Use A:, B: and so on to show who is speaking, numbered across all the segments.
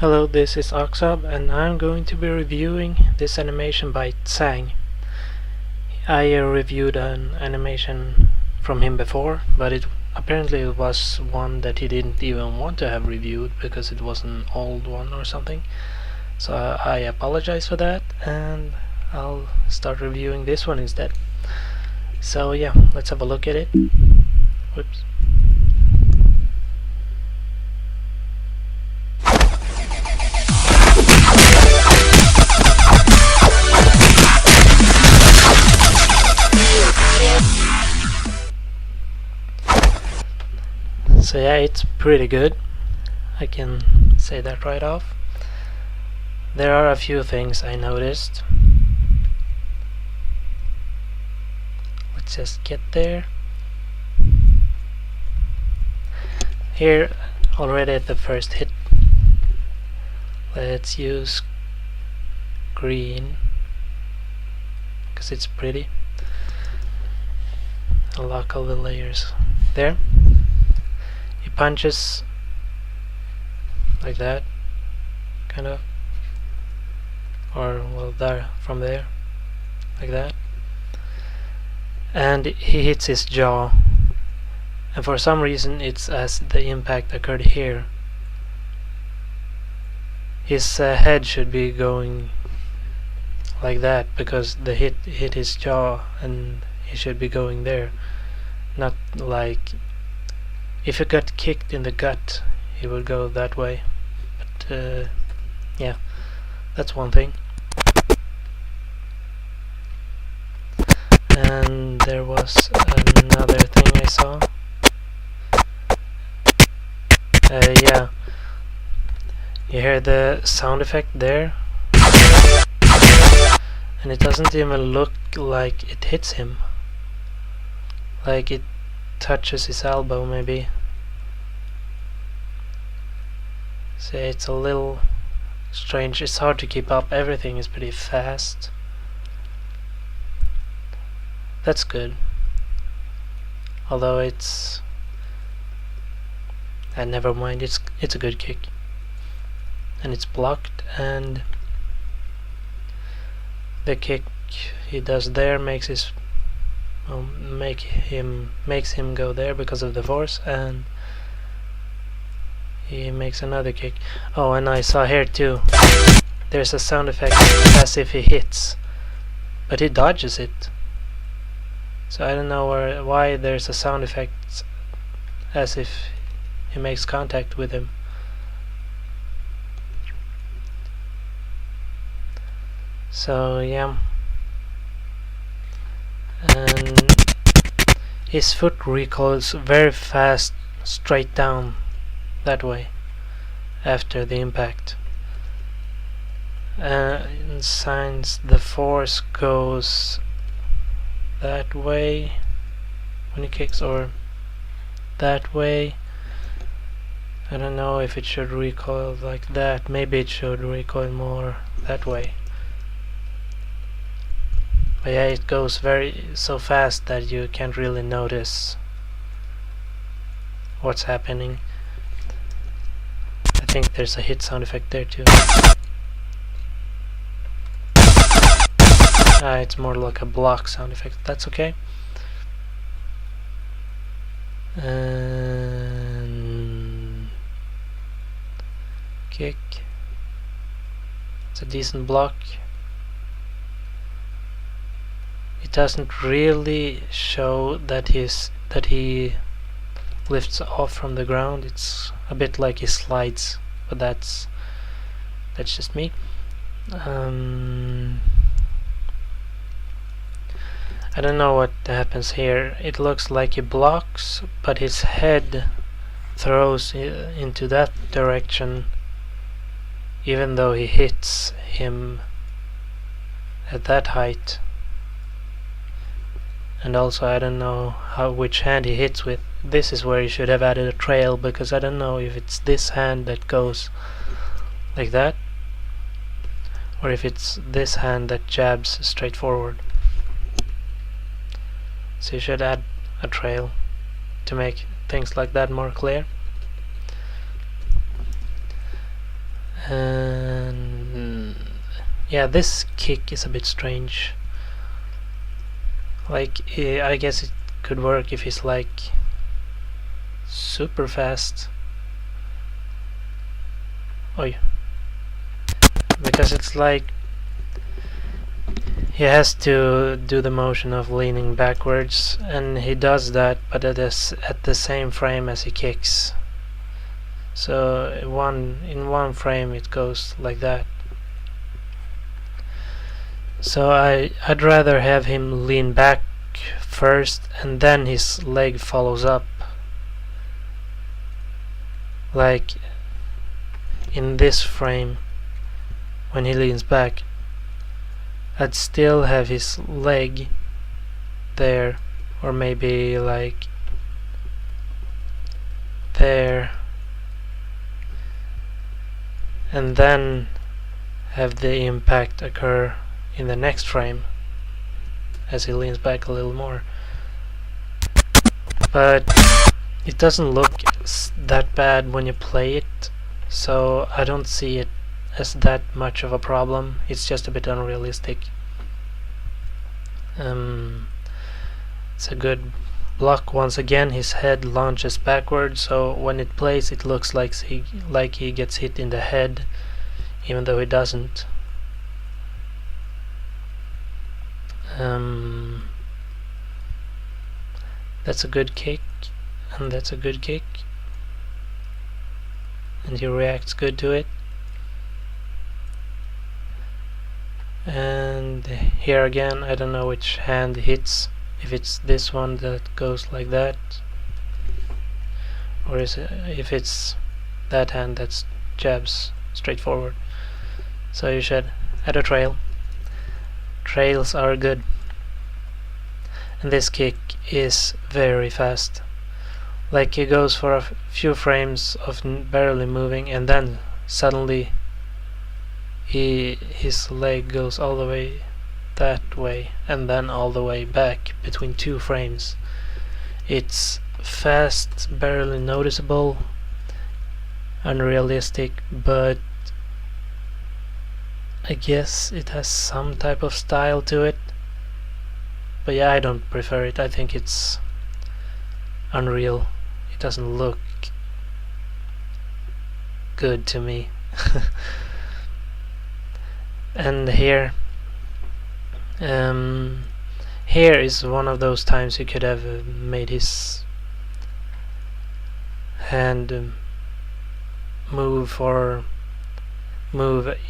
A: Hello, this is Oxob and I'm going to be reviewing this animation by Tsang. I reviewed an animation from him before, but apparently it was one that he didn't even want to have reviewed because it was an old one or something. So I apologize for that, and I'll start reviewing this one instead. So yeah, let's have a look at it. Whoops. So yeah, it's pretty good. I can say that right off. There are a few things I noticed. Let's just get there. Here, already at the first hit, let's use green because it's pretty. I'll lock all the layers there. He punches like that, kind of, or well, there, from there, like that, and he hits his jaw, and for some reason it's as the impact occurred here. His head should be going like that because the hit hit his jaw, and he should be going there, not like if it got kicked in the gut he would go that way. But yeah, that's one thing. And there was another thing I saw. Yeah, you hear the sound effect there, and it doesn't even look like it hits him, like it touches his elbow maybe. So it's a little strange. It's hard to keep up. Everything is pretty fast. That's good. Although it's never mind, it's a good kick. And it's blocked, and the kick he does there makes him go there because of the force, and he makes another kick. Oh, and I saw here too, there's a sound effect as if he hits, but he dodges it. So I don't know why there's a sound effect as if he makes contact with him. So yeah, and his foot recoils very fast straight down that way after the impact, and since the force goes that way when he kicks, or that way, I don't know if it should recoil like that. Maybe it should recoil more that way. But yeah, it goes so fast that you can't really notice what's happening. I think there's a hit sound effect there too. It's more like a block sound effect. That's okay. And kick. It's a decent block. It doesn't really show that he lifts off from the ground. It's a bit like he slides, but that's just me. I don't know what happens here. It looks like he blocks, but his head throws into that direction, even though he hits him at that height. And also I don't know which hand he hits with. This is where you should have added a trail, because I don't know if it's this hand that goes like that, or if it's this hand that jabs straight forward. So you should add a trail to make things like that more clear. And yeah, this kick is a bit strange. Like, I guess it could work if he's like super fast. Oh, because it's like he has to do the motion of leaning backwards, and he does that, but at the same frame as he kicks. So in one frame it goes like that. So I'd rather have him lean back first and then his leg follows up. Like in this frame, when he leans back, I'd still have his leg there, or maybe like there, and then have the impact occur in the next frame as he leans back a little more. But it doesn't look that bad when you play it, so I don't see it as that much of a problem. It's just a bit unrealistic. It's a good block. Once again, his head launches backwards, so when it plays it looks like he gets hit in the head, even though he doesn't. That's a good kick, and that's a good kick, and he reacts good to it. And here again, I don't know which hand hits, if it's this one that goes like that, or if it's that hand that jabs straight forward. So you should add a trail. Trails are good. And this kick is very fast. Like, he goes for a few frames of barely moving, and then suddenly his leg goes all the way that way and then all the way back between two frames. It's fast, barely noticeable, unrealistic, but I guess it has some type of style to it. But yeah, I don't prefer it. I think it's unreal. It doesn't look good to me. And here is one of those times you could have made his hand move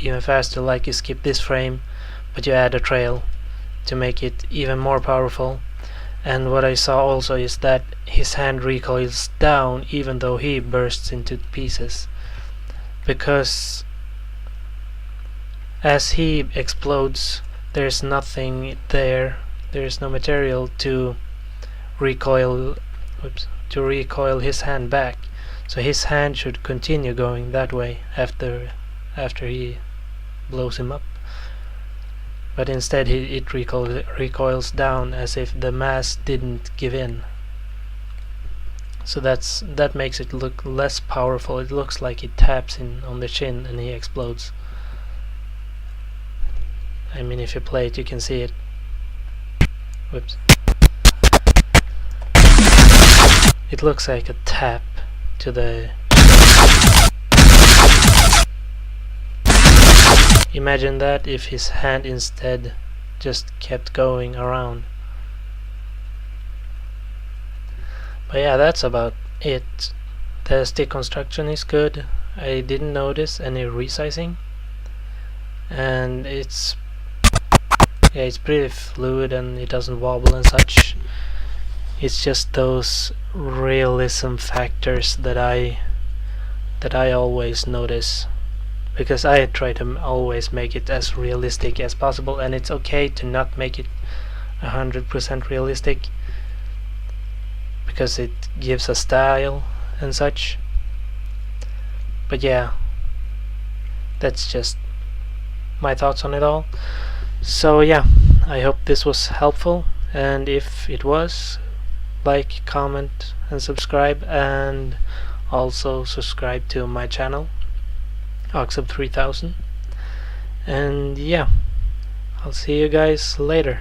A: even faster, like you skip this frame but you add a trail to make it even more powerful. And what I saw also is that his hand recoils down even though he bursts into pieces, because as he explodes there's nothing there, there's no material to recoil his hand back, so his hand should continue going that way after he blows him up. But instead it recoils down as if the mass didn't give in. So that makes it look less powerful. It looks like it taps in on the chin and he explodes. I mean, if you play it you can see it. Whoops. It looks like a tap to the... Imagine that if his hand instead just kept going around. But yeah, that's about it. The stick construction is good. I didn't notice any resizing, and it's pretty fluid and it doesn't wobble and such. It's just those realism factors that I always notice, because I try to always make it as realistic as possible, and it's okay to not make it 100% realistic because it gives a style and such. But yeah, that's just my thoughts on it all. So yeah, I hope this was helpful, and if it was, like, comment and subscribe, and also subscribe to my channel Oxob 3000. And yeah, I'll see you guys later.